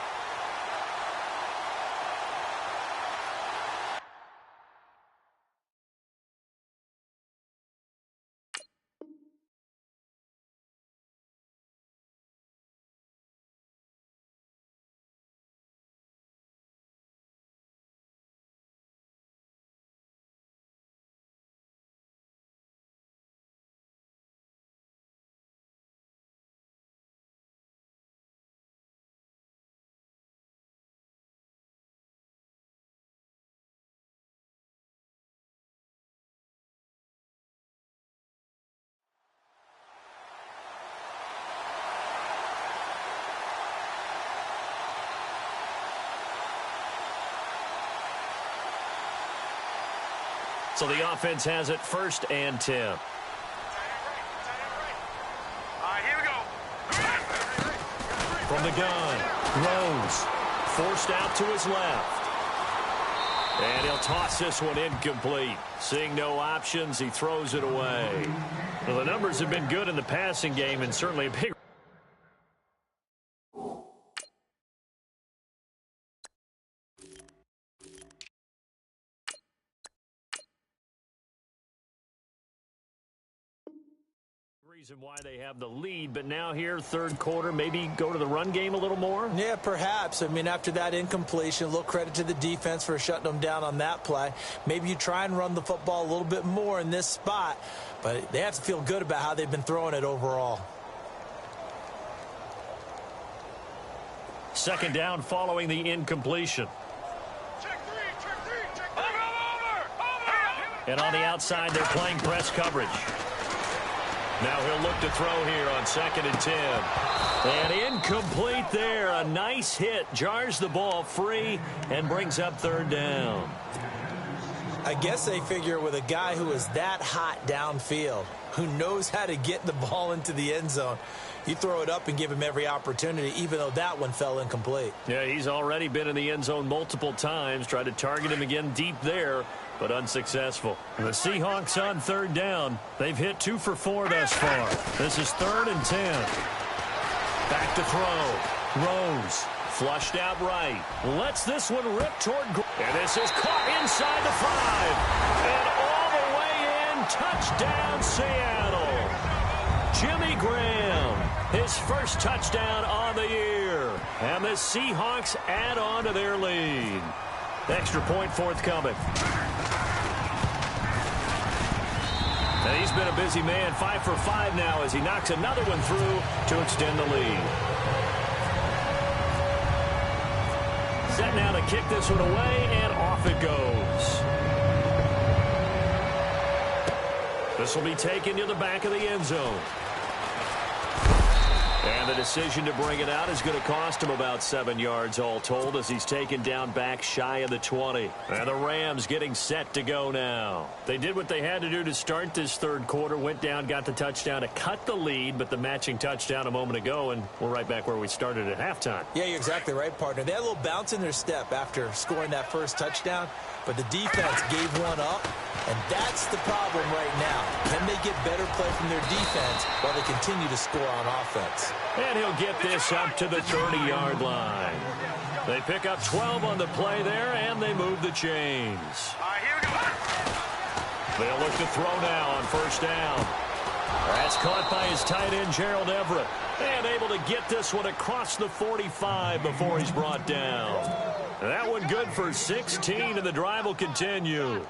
So the offense has it 1st and 10. All right, here we go. From the gun, Rose forced out to his left. And he'll toss this one incomplete. Seeing no options, he throws it away. Well, the numbers have been good in the passing game and certainly a big reason why they have the lead, but now here, third quarter, maybe go to the run game a little more? Yeah, perhaps. I mean, after that incompletion, a little credit to the defense for shutting them down on that play. Maybe you try and run the football a little bit more in this spot, but they have to feel good about how they've been throwing it overall. Second down following the incompletion. Check three. Over. And on the outside, they're playing press coverage. Now he'll look to throw here on 2nd and 10. And incomplete there. A nice hit. Jars the ball free and brings up third down. I guess they figure with a guy who is that hot downfield, who knows how to get the ball into the end zone, you throw it up and give him every opportunity, even though that one fell incomplete. Yeah, he's already been in the end zone multiple times. Tried to target him again deep there, but unsuccessful. The Seahawks on third down. They've hit 2 for 4 thus far. This is 3rd and 10. Back to throw. Rose flushed out right. Lets this one rip toward. And this is caught inside the 5. And all the way in. Touchdown, Seattle. Jimmy Graham, his first touchdown on the year. And the Seahawks add on to their lead. Extra point forthcoming. And he's been a busy man, 5 for 5 now as he knocks another one through to extend the lead. Set now to kick this one away, and off it goes. This will be taken to the back of the end zone. And the decision to bring it out is going to cost him about 7 yards all told as he's taken down back shy of the 20. And the Rams getting set to go now. They did what they had to do to start this third quarter, went down, got the touchdown to cut the lead, but the matching touchdown a moment ago, and we're right back where we started at halftime. Yeah, you're exactly right, partner. They had a little bounce in their step after scoring that first touchdown, but the defense gave one up, and that's the problem right now. Can they get better play from their defense while they continue to score on offense? And he'll get this up to the 30-yard line. They pick up 12 on the play there, and they move the chains. All right, here we go. They'll look to throw now on first down. That's caught by his tight end, Gerald Everett. And able to get this one across the 45 before he's brought down. That one good for 16, and the drive will continue.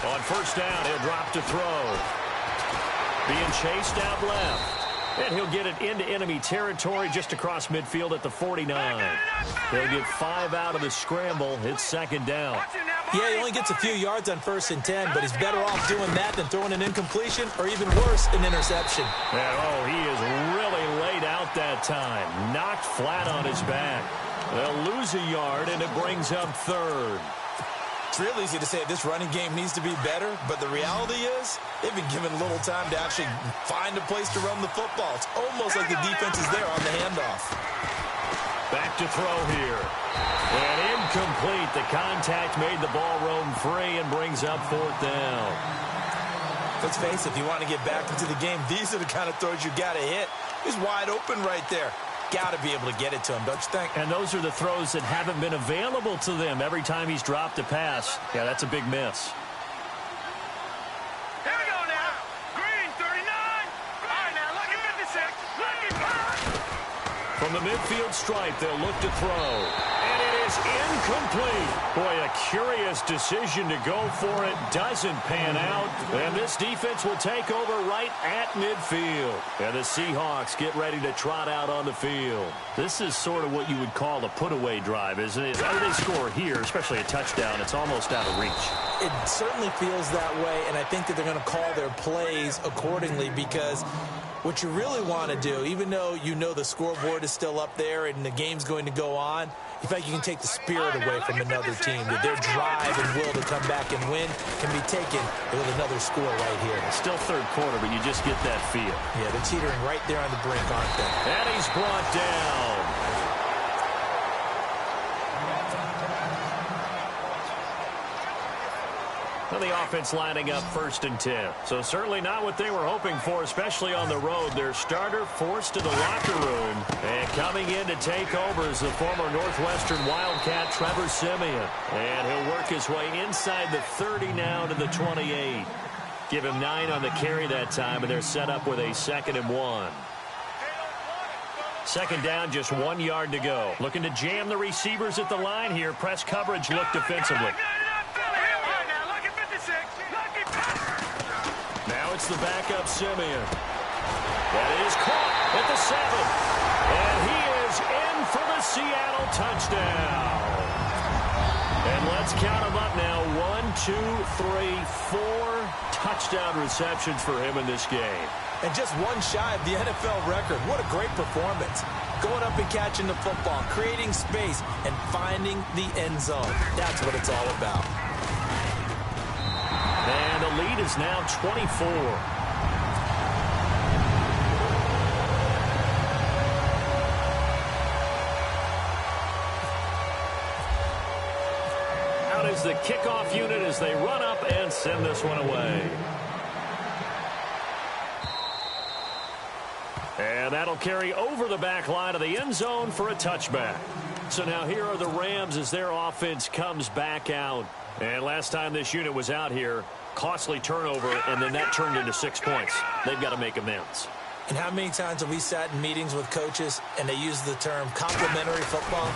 On first down, he'll drop to throw. Being chased out left. And he'll get it into enemy territory just across midfield at the 49. He'll get 5 out of the scramble. It's second down. Yeah, he only gets a few yards on 1st and 10, but he's better off doing that than throwing an incompletion or even worse, an interception. And, oh, he is really laid out that time. Knocked flat on his back. They'll lose a yard, and it brings up third. It's real easy to say this running game needs to be better, but the reality is they've been given little time to actually find a place to run the football. It's almost like the defense is there on the handoff. Back to throw here. And incomplete. The contact made the ball roam free and brings up 4th down. Let's face it, if you want to get back into the game, these are the kind of throws you got to hit. He's wide open right there. Got to be able to get it to him, don't you think? And those are the throws that haven't been available to them every time he's dropped a pass. Yeah, that's a big miss. Here we go now. Green, 39. All right, now, lucky 56. Lucky 5. From the midfield stripe, they'll look to throw. And it is incomplete. Boy, a curious decision to go for it. Doesn't pan out. And this defense will take over right at midfield. And the Seahawks get ready to trot out on the field. This is sort of what you would call a put-away drive, isn't it? If they score here, especially a touchdown, it's almost out of reach. It certainly feels that way, and I think that they're going to call their plays accordingly because what you really want to do, even though you know the scoreboard is still up there and the game's going to go on, you feel like you can take the spirit away from another team, that their drive and will to come back and win can be taken with another score right here. It's still third quarter, but you just get that feel. Yeah, they're teetering right there on the brink, aren't they? And he's brought down. Well, the offense lining up 1st and 10. So certainly not what they were hoping for, especially on the road. Their starter forced to the locker room. And coming in to take over is the former Northwestern Wildcat, Trevor Siemian. And he'll work his way inside the 30 now to the 28. Give him 9 on the carry that time, and they're set up with a 2nd and 1. Second down, just 1 yard to go. Looking to jam the receivers at the line here. Press coverage look defensively. Now it's the backup Siemian. That is caught at the 7. And he is in for the Seattle touchdown. And let's count them up now. 1, 2, 3, 4 touchdown receptions for him in this game. And just one shy of the NFL record. What a great performance. Going up and catching the football, creating space, and finding the end zone. That's what it's all about. And the lead is now 24. Out is the kickoff unit as they run up and send this one away. That'll carry over the back line of the end zone for a touchback. So now here are the Rams as their offense comes back out. And last time this unit was out here, costly turnover, and then that turned into 6 points. They've got to make amends. And how many times have we sat in meetings with coaches and they use the term complementary football?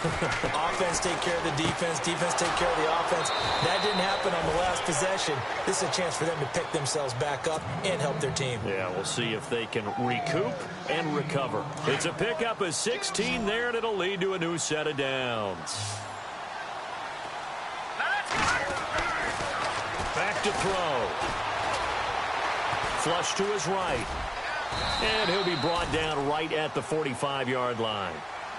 Offense take care of the defense, defense take care of the offense. That didn't happen on the last possession. This is a chance for them to pick themselves back up and help their team. Yeah, we'll see if they can recoup and recover. It's a pickup of 16 there, and it'll lead to a new set of downs. Back to throw. Flush to his right. And he'll be brought down right at the 45-yard line.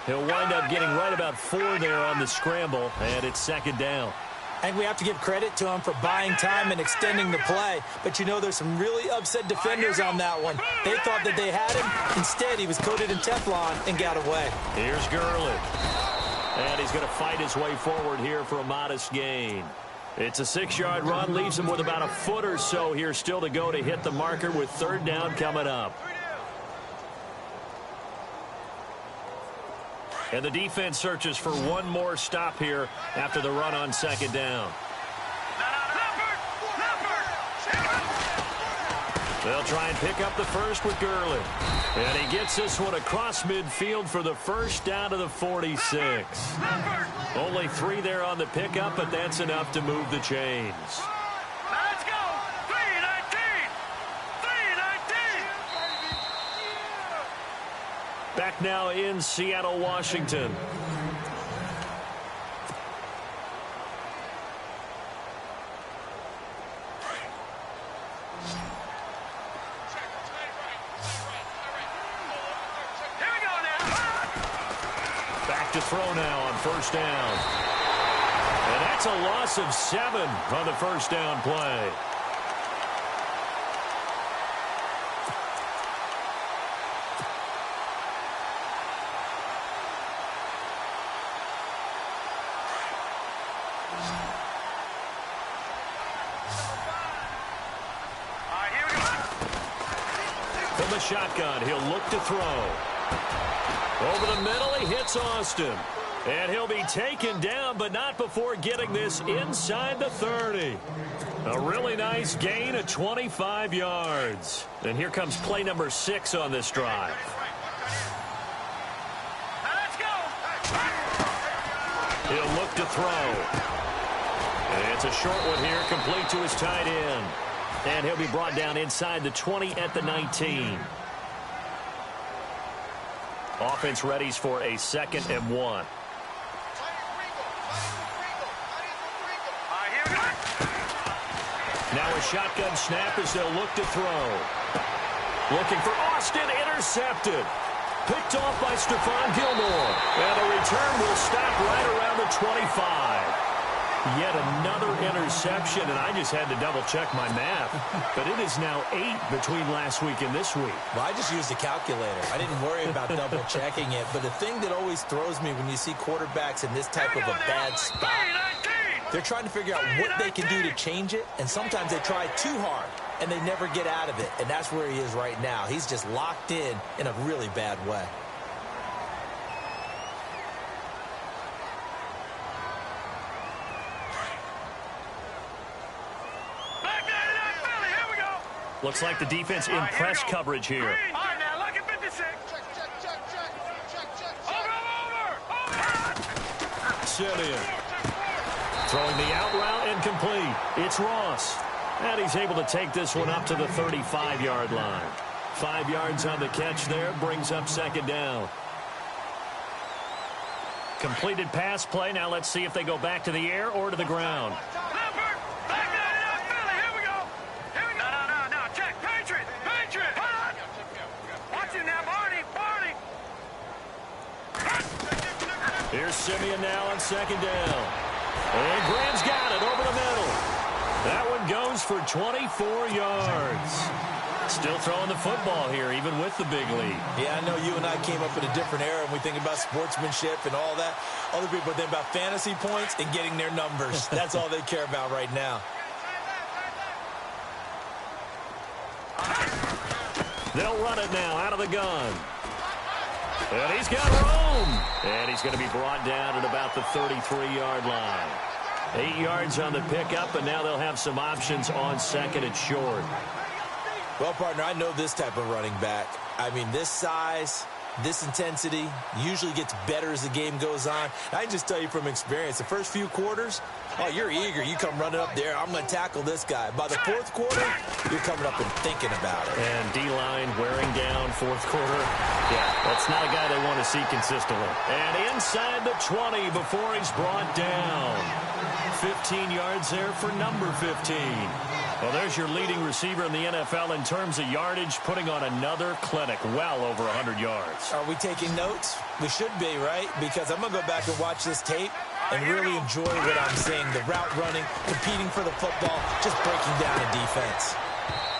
He'll wind up getting right about 4 there on the scramble, and it's second down. I think we have to give credit to him for buying time and extending the play. But, you know, there's some really upset defenders on that one. They thought that they had him. Instead, he was coated in Teflon and got away. Here's Gurley. And he's going to fight his way forward here for a modest gain. It's a 6-yard run, leaves him with about a foot or so here still to go to hit the marker with third down coming up. And the defense searches for one more stop here after the run on second down. They'll try and pick up the first with Gurley. And he gets this one across midfield for the first down to the 46. Only 3 there on the pickup, but that's enough to move the chains. Let's go! 3-19! 3-19! Back now in Seattle, Washington. To throw now on first down. And that's a loss of 7 on the first down play. From the shotgun, he'll look to throw. Over the middle, he hits Austin. And he'll be taken down, but not before getting this inside the 30. A really nice gain of 25 yards. And here comes play number 6 on this drive. Let's go! He'll look to throw. And it's a short one here, complete to his tight end. And he'll be brought down inside the 20 at the 19. Offense readies for a 2nd and 1. Now a shotgun snap as they'll look to throw. Looking for Austin, intercepted. Picked off by Stephon Gilmore. And the return will stop right around the 25. Yet another interception, and I just had to double-check my math. But it is now 8 between last week and this week. Well, I just used a calculator. I didn't worry about double-checking it. But the thing that always throws me when you see quarterbacks in this type of a bad spot, they're trying to figure out what they can do to change it, and sometimes they try too hard, and they never get out of it. And that's where he is right now. He's just locked in a really bad way. Looks like the defense in press coverage here. All right, now look at 56. Over. Simeon throwing the out route and complete. It's Ross. And he's able to take this one up to the 35-yard line. 5 yards on the catch there, brings up second down. Completed pass play. Now let's see if they go back to the air or to the ground. Here's Simeon now on second down. And Graham's got it over the middle. That one goes for 24 yards. Still throwing the football here, even with the big lead. Yeah, I know you and I came up in a different era, and we think about sportsmanship and all that. Other people think about fantasy points and getting their numbers. That's all they care about right now. They'll run it now out of the gun. And he's got room. And he's going to be brought down at about the 33-yard line. 8 yards on the pickup, and now they'll have some options on second and short. Well, partner, I know this type of running back. I mean, this size, this intensity usually gets better as the game goes on. I can just tell you from experience, the first few quarters, oh, you're eager. You come running up there, I'm going to tackle this guy. By the fourth quarter, you're coming up and thinking about it. And D-line wearing down fourth quarter. Yeah, that's not a guy they want to see consistently. And inside the 20 before he's brought down. 15 yards there for number 15. Well, there's your leading receiver in the NFL in terms of yardage, putting on another clinic, well over 100 yards. Are we taking notes? We should be, right? Because I'm going to go back and watch this tape and really enjoy what I'm seeing. The route running, competing for the football, just breaking down the defense.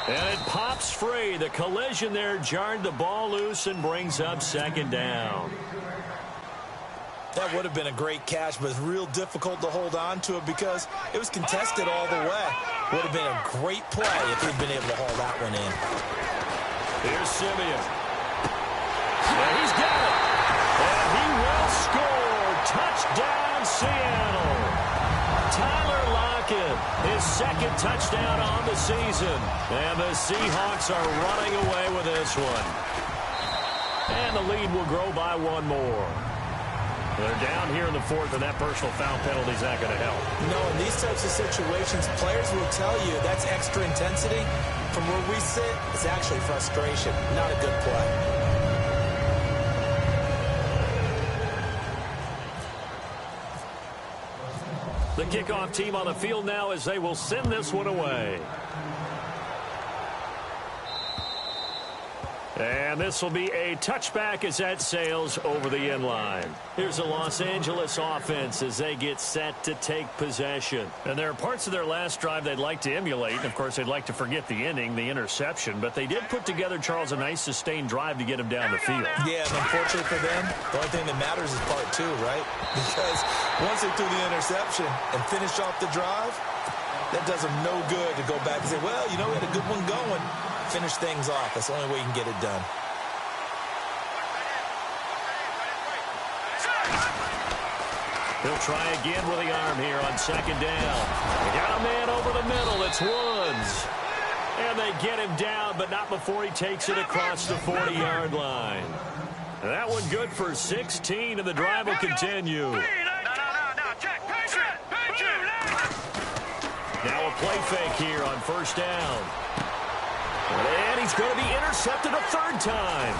And it pops free. The collision there jarred the ball loose and brings up second down. That would have been a great catch, but it's real difficult to hold on to it because it was contested all the way. Would have been a great play if he'd been able to haul that one in. Here's Simeon. And he's got it. And he will score. Touchdown, Seattle. Tyler Lockett, his second touchdown on the season. And the Seahawks are running away with this one. And the lead will grow by one more. They're down here in the fourth, and that personal foul penalty is not going to help. No, in these types of situations, players will tell you that's extra intensity. From where we sit, it's actually frustration, not a good play. The kickoff team on the field now as they will send this one away. And this will be a touchback as that sails over the end line. Here's the Los Angeles offense as they get set to take possession. And there are parts of their last drive they'd like to emulate. And, of course, they'd like to forget the inning, the interception. But they did put together, Charles, a nice sustained drive to get him down the field. Yeah, and unfortunately for them, the only thing that matters is part two, right? Because once they threw the interception and finished off the drive, that does them no good to go back and say, well, you know, we had a good one going. Finish things off. That's the only way you can get it done. He'll try again with the arm here on second down. They got a man over the middle. It's Woods. And they get him down, but not before he takes it across the 40-yard line. That one good for 16, and the drive will continue. Now a play fake here on first down. And he's going to be intercepted a third time.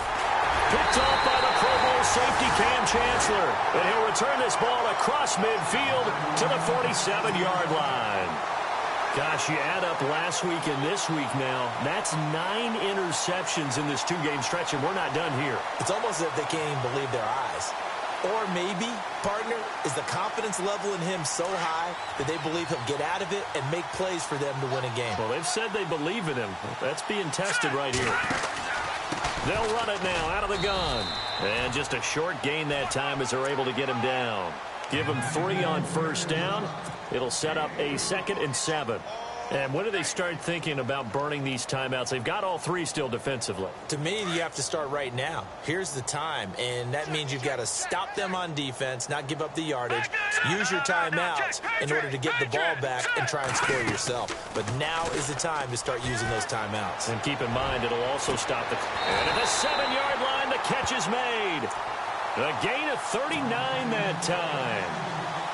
Picked off by the Pro Bowl safety Cam Chancellor. And he'll return this ball across midfield to the 47-yard line. Gosh, you add up last week and this week now. That's 9 interceptions in this two-game stretch, and we're not done here. It's almost as if they can't even believe their eyes. Or maybe, partner, is the confidence level in him so high that they believe he'll get out of it and make plays for them to win a game. Well, they've said they believe in him. That's being tested right here. They'll run it now out of the gun. And just a short gain that time as they're able to get him down. Give him 3 on first down. It'll set up a 2nd and 7. And when do they start thinking about burning these timeouts? They've got all 3 still defensively. To me, you have to start right now. Here's the time, and that means you've got to stop them on defense, not give up the yardage, use your timeouts in order to get the ball back and try and score yourself. But now is the time to start using those timeouts. And keep in mind, it'll also stop the... And at the 7-yard line, the catch is made. A gain of 39 that time.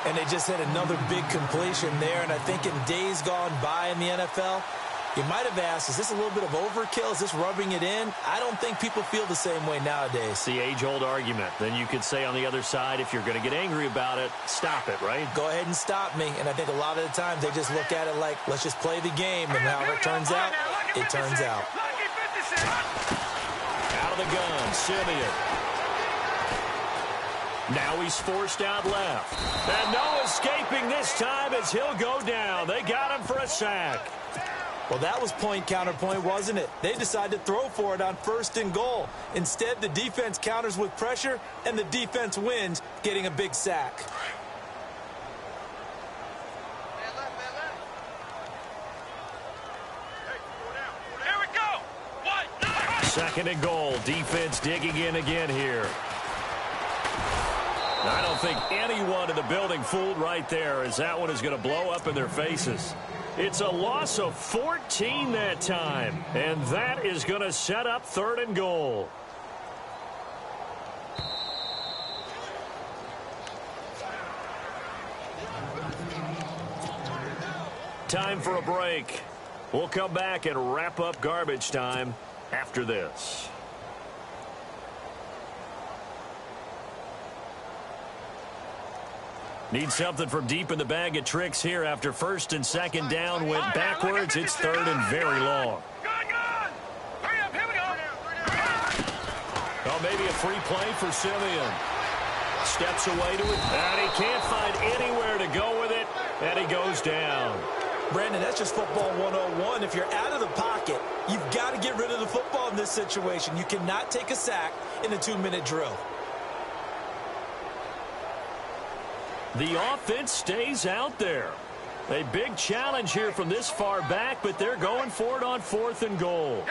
And they just had another big completion there. And I think in days gone by in the NFL, you might have asked, is this a little bit of overkill? Is this rubbing it in? I don't think people feel the same way nowadays. It's the age-old argument. Then you could say on the other side, if you're going to get angry about it, stop it, right? Go ahead and stop me. And I think a lot of the times they just look at it like, let's just play the game. And however it turns out, it turns out. Out of the gun, Simeon. Now he's forced out left. And no escaping this time as he'll go down. They got him for a sack. Well, that was point counterpoint, wasn't it? They decided to throw for it on 1st and goal. Instead, the defense counters with pressure, and the defense wins, getting a big sack. Here we go. 2nd and goal. Defense digging in again here. I don't think anyone in the building fooled right there, as that one is going to blow up in their faces. It's a loss of 14 that time, and that is going to set up 3rd and goal. Time for a break. We'll come back and wrap up garbage time after this. Need something from deep in the bag of tricks here after 1st and 2nd down went backwards. It's 3rd and very long. Oh, maybe a free play for Simeon. Steps away to it, and he can't find anywhere to go with it, and he goes down. Brandon, that's just football 101. If you're out of the pocket, you've got to get rid of the football in this situation. You cannot take a sack in a 2-minute drill. The offense stays out there. A big challenge here from this far back, but they're going for it on 4th and goal.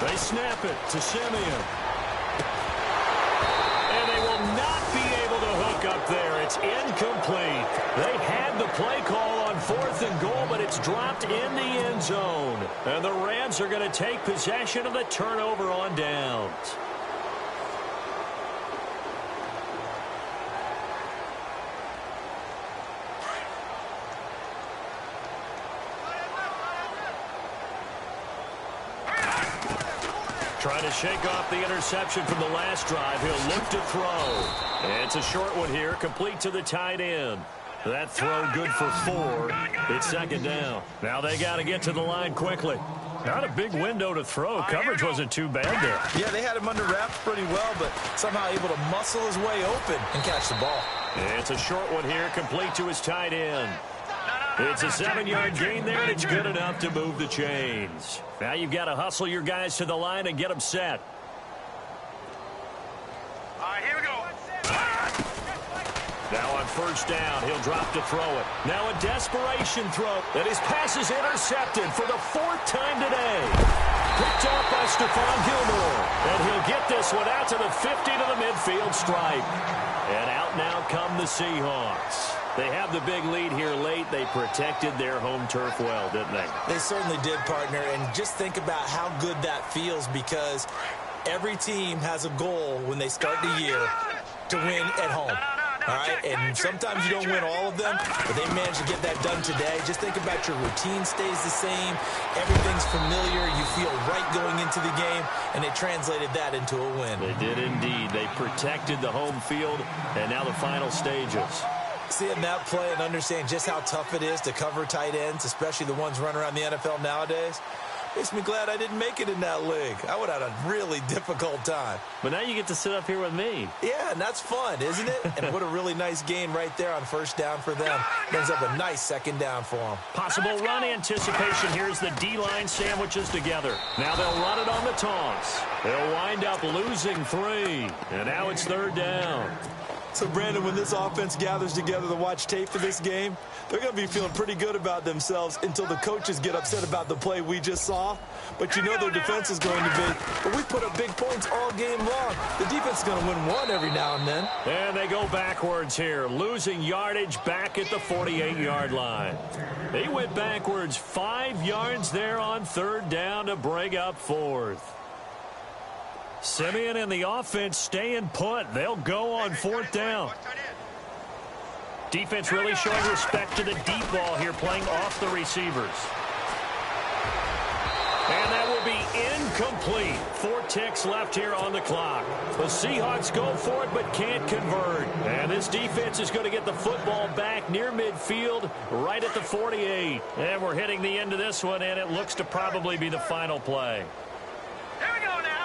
They snap it to Simeon. And they will not be able to hook up there. It's incomplete. They had the play call on 4th and goal, but it's dropped in the end zone. And the Rams are going to take possession of the turnover on downs. Trying to shake off the interception from the last drive. He'll look to throw. And it's a short one here, complete to the tight end. That throw good for 4. It's 2nd down. Now they got to get to the line quickly. Not a big window to throw. Coverage wasn't too bad there. Yeah, they had him under wraps pretty well, but somehow able to muscle his way open and catch the ball. It's a short one here, complete to his tight end. It's a 7-yard gain there, and it's good enough to move the chains. Now you've got to hustle your guys to the line and get them set. All right, here we go. Now on 1st down, he'll drop to throw it. Now a desperation throw, and his pass is intercepted for the 4th time today. Picked up by Stephon Gilmore, and he'll get this one out to the 50 to the midfield stripe. And out now come the Seahawks. They have the big lead here late. They protected their home turf well, didn't they? They certainly did, partner. And just think about how good that feels, because every team has a goal when they start the year to win at home. All right, and sometimes you don't win all of them, but they managed to get that done today. Just think about your routine stays the same. Everything's familiar. You feel right going into the game, and they translated that into a win. They did indeed. They protected the home field, and now the final stages. Seeing that play and understand just how tough it is to cover tight ends, especially the ones running around the NFL nowadays, makes me glad I didn't make it in that league. I would have had a really difficult time. But now you get to sit up here with me. Yeah, and that's fun, isn't it? And what a really nice gain right there on 1st down for them. Brings up a nice 2nd down for them. Possible run anticipation. Here's the D-line sandwiches together. Now they'll run it on the toss. They'll wind up losing 3. And now it's 3rd down. So, Brandon, when this offense gathers together to watch tape for this game, they're going to be feeling pretty good about themselves until the coaches get upset about the play we just saw. But you know their defense is going to be. But we put up big points all game long. The defense is going to win one every now and then. And they go backwards here, losing yardage back at the 48-yard line. They went backwards 5 yards there on 3rd down to bring up 4th. Simeon and the offense staying put. They'll go on 4th down. Defense really showing respect to the deep ball here, playing off the receivers. And that will be incomplete. 4 ticks left here on the clock. The Seahawks go for it but can't convert. And this defense is going to get the football back near midfield, right at the 48. And we're hitting the end of this one, and it looks to probably be the final play. Here we go now.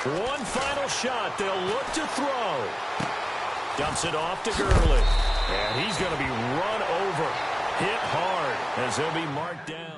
One final shot. They'll look to throw. Dumps it off to Gurley. And he's going to be run over. Hit hard as he'll be marked down.